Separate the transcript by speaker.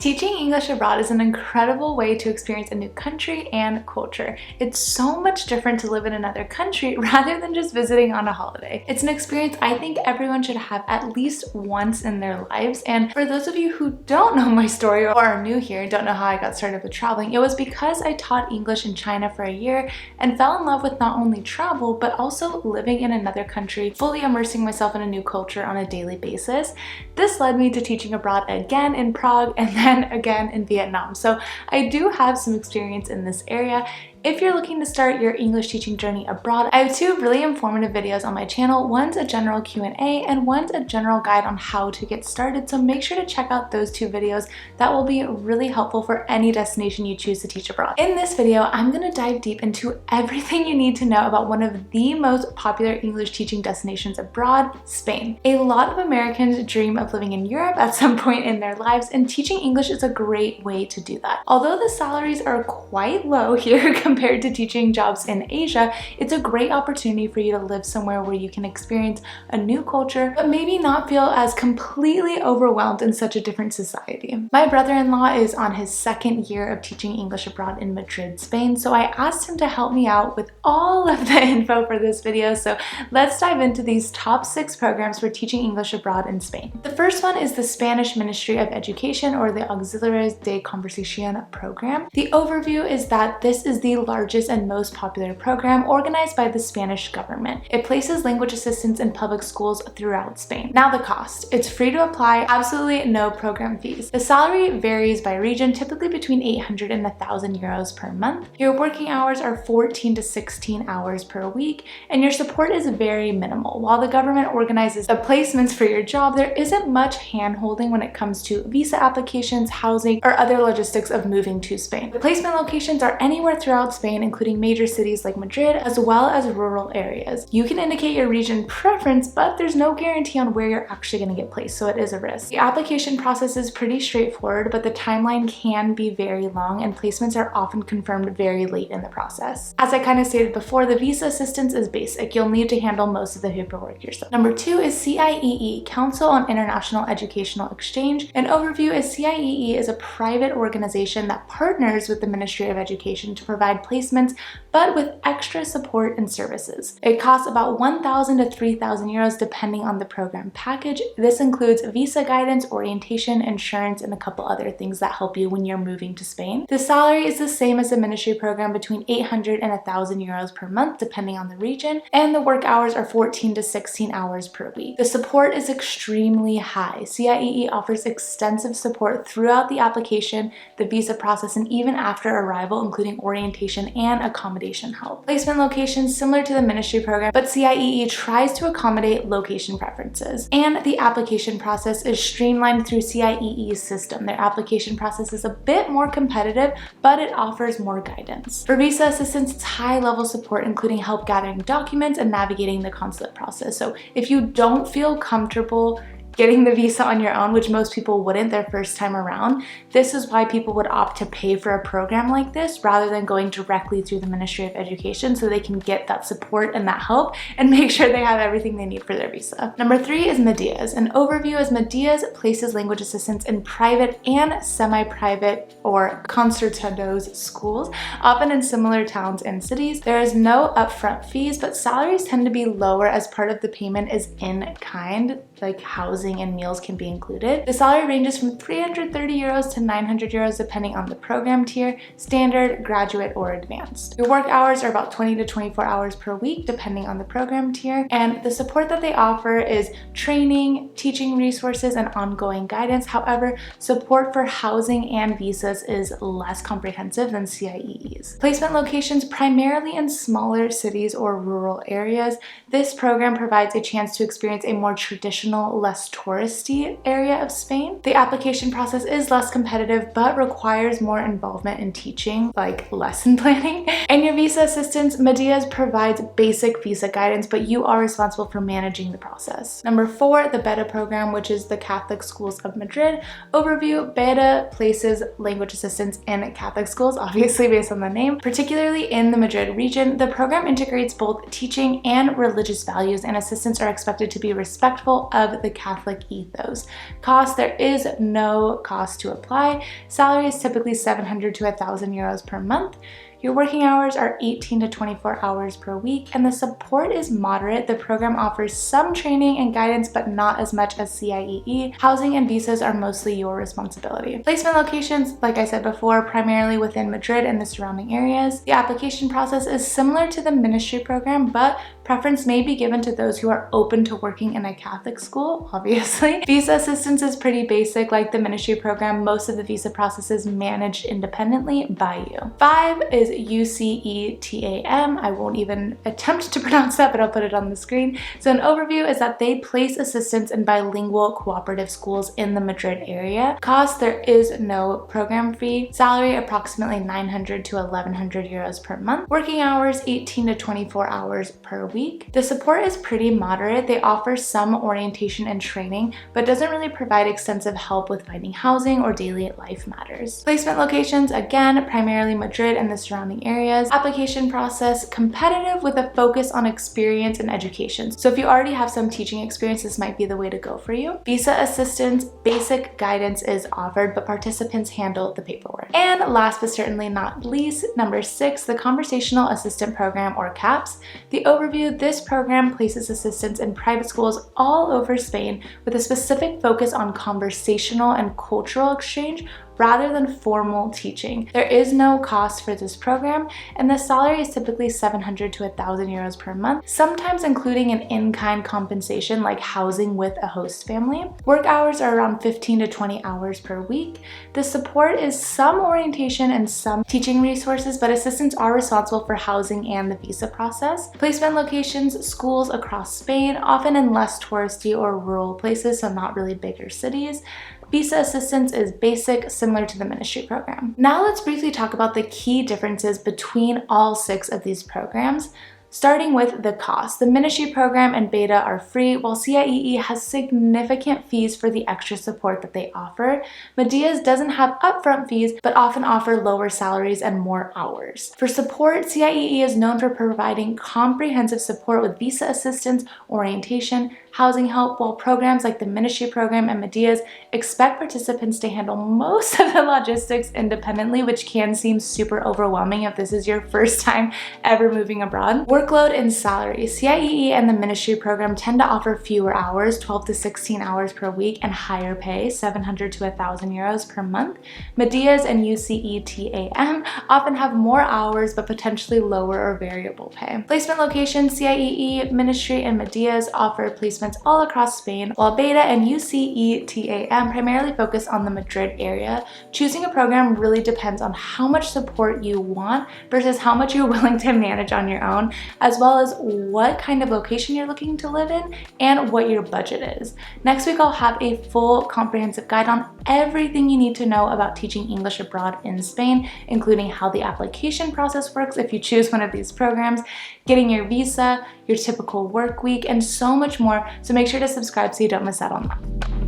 Speaker 1: Teaching English abroad is an incredible way to experience a new country and culture. It's so much different to live in another country rather than just visiting on a holiday. It's an experience I think everyone should have at least once in their lives. And for those of you who don't know my story or are new here and don't know how I got started with traveling, it was because I taught English in China for a year and fell in love with not only travel, but also living in another country, fully immersing myself in a new culture on a daily basis. This led me to teaching abroad again in Prague and then again in Vietnam. So I do have some experience in this area. If you're looking to start your English teaching journey abroad, I have two really informative videos on my channel. One's a general Q&A and one's a general guide on how to get started. So make sure to check out those two videos. That will be really helpful for any destination you choose to teach abroad. In this video, I'm going to dive deep into everything you need to know about one of the most popular English teaching destinations abroad, Spain. A lot of Americans dream of living in Europe at some point in their lives, and teaching English is a great way to do that. Although the salaries are quite low here compared to teaching jobs in Asia, it's a great opportunity for you to live somewhere where you can experience a new culture, but maybe not feel as completely overwhelmed in such a different society. My brother-in-law is on his second year of teaching English abroad in Madrid, Spain, so I asked him to help me out with all of the info for this video. So let's dive into these top 6 programs for teaching English abroad in Spain. The first one is the Spanish Ministry of Education, or the Auxiliares de Conversacion program. The overview is that this is the largest and most popular program organized by the Spanish government. It places language assistants in public schools throughout Spain. Now the cost. It's free to apply, absolutely no program fees. The salary varies by region, typically between 800 and 1,000 euros per month. Your working hours are 14 to 16 hours per week, and your support is very minimal. While the government organizes the placements for your job, there isn't much hand-holding when it comes to visa applications, housing, or other logistics of moving to Spain. The placement locations are anywhere throughout Spain, including major cities like Madrid, as well as rural areas. You can indicate your region preference, but there's no guarantee on where you're actually going to get placed, so it is a risk. The application process is pretty straightforward, but the timeline can be very long, and placements are often confirmed very late in the process. As I kind of stated before, the visa assistance is basic. You'll need to handle most of the paperwork yourself. Number 2 is CIEE, Council on International Educational Exchange. An overview is CIEE is a private organization that partners with the Ministry of Education to provide placements, but with extra support and services. It costs about 1,000 to 3,000 euros depending on the program package. This includes visa guidance, orientation, insurance, and a couple other things that help you when you're moving to Spain. The salary is the same as the ministry program, between 800 and 1,000 euros per month depending on the region, and the work hours are 14 to 16 hours per week. The support is extremely high. CIEE offers extensive support throughout the application, the visa process, and even after arrival, including orientation and accommodation help. Placement locations similar to the ministry program, but CIEE tries to accommodate location preferences. And the application process is streamlined through CIEE's system. Their application process is a bit more competitive, but it offers more guidance. For visa assistance, it's high-level support, including help gathering documents and navigating the consulate process. So if you don't feel comfortable getting the visa on your own, which most people wouldn't their first time around, this is why people would opt to pay for a program like this rather than going directly through the Ministry of Education, so they can get that support and that help and make sure they have everything they need for their visa. Number 3 is Meddeas. An overview is Meddeas places language assistants in private and semi-private or concertados schools, often in similar towns and cities. There is no upfront fees, but salaries tend to be lower as part of the payment is in kind, like housing and meals can be included. The salary ranges from 330 euros to 900 euros depending on the program tier, standard, graduate, or advanced. Your work hours are about 20 to 24 hours per week depending on the program tier, and the support that they offer is training, teaching resources, and ongoing guidance. However, support for housing and visas is less comprehensive than CIEE's. Placement locations primarily in smaller cities or rural areas. This program provides a chance to experience a more traditional, less touristy area of Spain. The application process is less competitive but requires more involvement in teaching, like lesson planning. And your visa assistance, Meddeas provides basic visa guidance, but you are responsible for managing the process. Number 4, the Beda program, which is the Catholic Schools of Madrid. Overview: Beda places language assistants in Catholic schools, obviously based on the name, particularly in the Madrid region. The program integrates both teaching and religious values, and assistants are expected to be respectful of the Catholic ethos. Cost, there is no cost to apply. Salary is typically 700 to 1,000 euros per month. Your working hours are 18 to 24 hours per week, and the support is moderate. The program offers some training and guidance, but not as much as CIEE. Housing and visas are mostly your responsibility. Placement locations, like I said before, primarily within Madrid and the surrounding areas. The application process is similar to the ministry program, but preference may be given to those who are open to working in a Catholic school, obviously. Visa assistance is pretty basic. Like the ministry program, most of the visa process is managed independently by you. 5 is UCETAM. I won't even attempt to pronounce that, but I'll put it on the screen. So an overview is that they place assistants in bilingual cooperative schools in the Madrid area. Cost, there is no program fee. Salary, approximately 900 to 1,100 euros per month. Working hours, 18 to 24 hours per week. The support is pretty moderate. They offer some orientation and training, but doesn't really provide extensive help with finding housing or daily life matters. Placement locations, again, primarily Madrid and the surrounding areas. Application process, competitive with a focus on experience and education. So if you already have some teaching experience, this might be the way to go for you. Visa assistance, basic guidance is offered, but participants handle the paperwork. And last but certainly not least, number 6, the Conversational Assistant Program, or CAPS. The overview, this program places assistants in private schools all over Spain with a specific focus on conversational and cultural exchange rather than formal teaching. There is no cost for this program, and the salary is typically 700 to 1,000 euros per month, sometimes including an in-kind compensation like housing with a host family. Work hours are around 15 to 20 hours per week. The support is some orientation and some teaching resources, but assistants are responsible for housing and the visa process. Placement locations, schools across Spain, often in less touristy or rural places, so not really bigger cities. Visa assistance is basic, similar to the ministry program. Now let's briefly talk about the key differences between all 6 of these programs. Starting with the cost. The ministry program and Beda are free, while CIEE has significant fees for the extra support that they offer. Meddeas doesn't have upfront fees, but often offer lower salaries and more hours. For support, CIEE is known for providing comprehensive support with visa assistance, orientation, housing help, while programs like the ministry program and Meddeas expect participants to handle most of the logistics independently, which can seem super overwhelming if this is your first time ever moving abroad. Workload and salary. CIEE and the ministry program tend to offer fewer hours, 12 to 16 hours per week, and higher pay, 700 to 1,000 euros per month. Meddeas and UCETAM often have more hours, but potentially lower or variable pay. Placement locations, CIEE, ministry, and Meddeas offer placements all across Spain, while Beda and UCETAM primarily focus on the Madrid area. Choosing a program really depends on how much support you want versus how much you're willing to manage on your own, as well as what kind of location you're looking to live in and what your budget is. Next week, I'll have a full comprehensive guide on everything you need to know about teaching English abroad in Spain, including how the application process works if you choose one of these programs, getting your visa, your typical work week, and so much more. So make sure to subscribe so you don't miss out on that.